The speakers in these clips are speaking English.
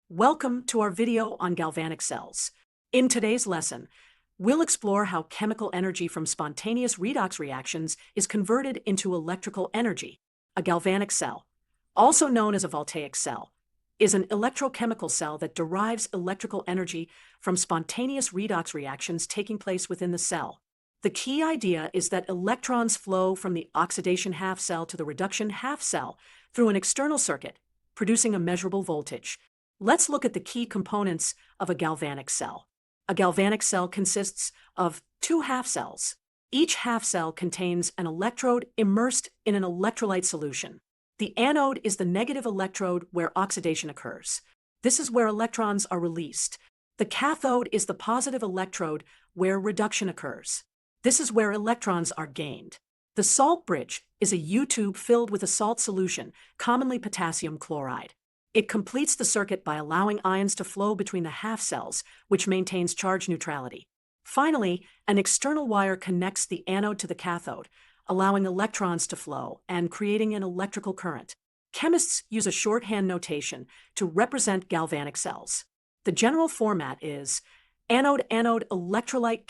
Welcome to our video on galvanic cells. In today's lesson, we'll explore how chemical energy from spontaneous redox reactions is converted into electrical energy. A galvanic cell, also known as a voltaic cell, is an electrochemical cell that derives electrical energy from spontaneous redox reactions taking place within the cell. The key idea is that electrons flow from the oxidation half cell to the reduction half cell through an external circuit, producing a measurable voltage. Let's look at the key components of a galvanic cell. A galvanic cell consists of two half cells. Each half cell contains an electrode immersed in an electrolyte solution. The anode is the negative electrode where oxidation occurs. This is where electrons are released. The cathode is the positive electrode where reduction occurs. This is where electrons are gained. The salt bridge is a U-tube filled with a salt solution, commonly potassium chloride. It completes the circuit by allowing ions to flow between the half cells, which maintains charge neutrality. Finally, an external wire connects the anode to the cathode, allowing electrons to flow and creating an electrical current. Chemists use a shorthand notation to represent galvanic cells. The general format is anode-anode, electrolyte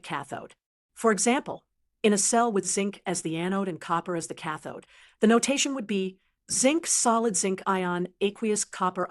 cathode. For example, in a cell with zinc as the anode and copper as the cathode, the notation would be zinc solid zinc ion aqueous copper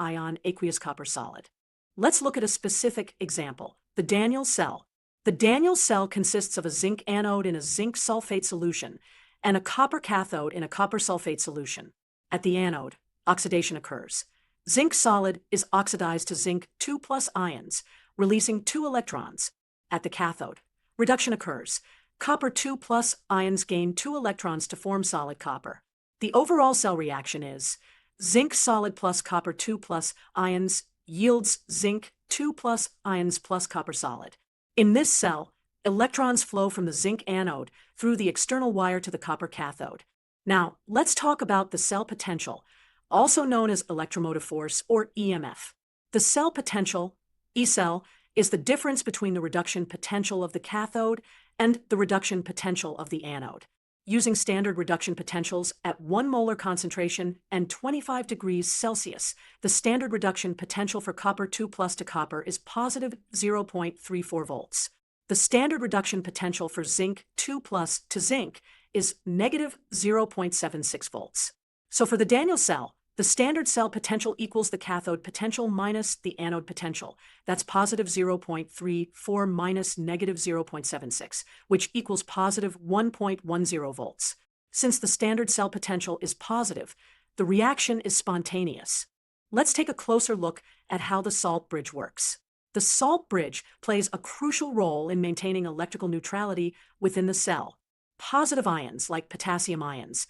solid. Let's look at a specific example, the Daniell cell. The Daniell cell consists of a zinc anode in a zinc sulfate solution and a copper cathode in a copper sulfate solution. At the anode, oxidation occurs. Zinc solid is oxidized to zinc 2+ ions, releasing 2 electrons. At the cathode, reduction occurs. Copper 2+ ions gain 2 electrons to form solid copper. The overall cell reaction is zinc solid plus copper 2+ ions yields zinc 2+ ions plus copper solid. In this cell, electrons flow from the zinc anode through the external wire to the copper cathode. Now, let's talk about the cell potential, also known as electromotive force or EMF. The cell potential, E cell, is the difference between the reduction potential of the cathode and the reduction potential of the anode. Using standard reduction potentials at 1 molar concentration and 25 degrees Celsius, the standard reduction potential for copper 2+ to copper is positive 0.34 volts. The standard reduction potential for zinc 2+ to zinc is negative 0.76 volts. So for the Daniell cell, the standard cell potential equals the cathode potential minus the anode potential. That's positive 0.34 minus negative 0.76, which equals positive 1.10 volts. Since the standard cell potential is positive, the reaction is spontaneous. Let's take a closer look at how the salt bridge works. The salt bridge plays a crucial role in maintaining electrical neutrality within the cell. Positive ions, like potassium ions,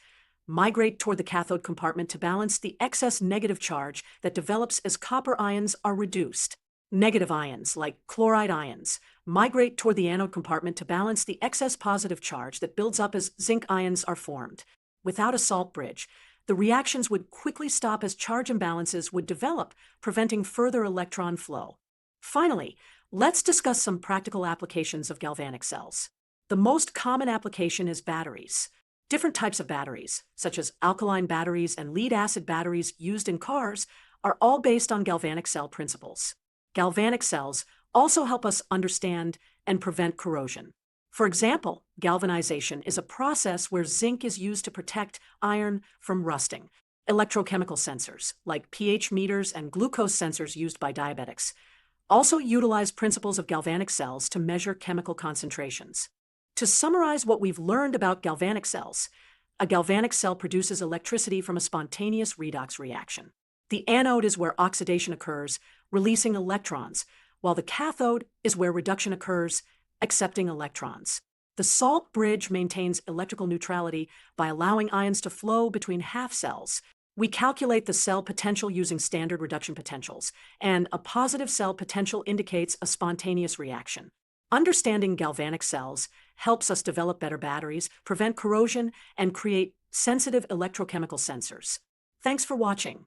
migrate toward the cathode compartment to balance the excess negative charge that develops as copper ions are reduced. Negative ions, like chloride ions, migrate toward the anode compartment to balance the excess positive charge that builds up as zinc ions are formed. Without a salt bridge, the reactions would quickly stop as charge imbalances would develop, preventing further electron flow. Finally, let's discuss some practical applications of galvanic cells. The most common application is batteries. Different types of batteries, such as alkaline batteries and lead-acid batteries used in cars, are all based on galvanic cell principles. Galvanic cells also help us understand and prevent corrosion. For example, galvanization is a process where zinc is used to protect iron from rusting. Electrochemical sensors, like pH meters and glucose sensors used by diabetics, also utilize principles of galvanic cells to measure chemical concentrations. To summarize what we've learned about galvanic cells, a galvanic cell produces electricity from a spontaneous redox reaction. The anode is where oxidation occurs, releasing electrons, while the cathode is where reduction occurs, accepting electrons. The salt bridge maintains electrical neutrality by allowing ions to flow between half cells. We calculate the cell potential using standard reduction potentials, and a positive cell potential indicates a spontaneous reaction. Understanding galvanic cells helps us develop better batteries, prevent corrosion, and create sensitive electrochemical sensors. Thanks for watching.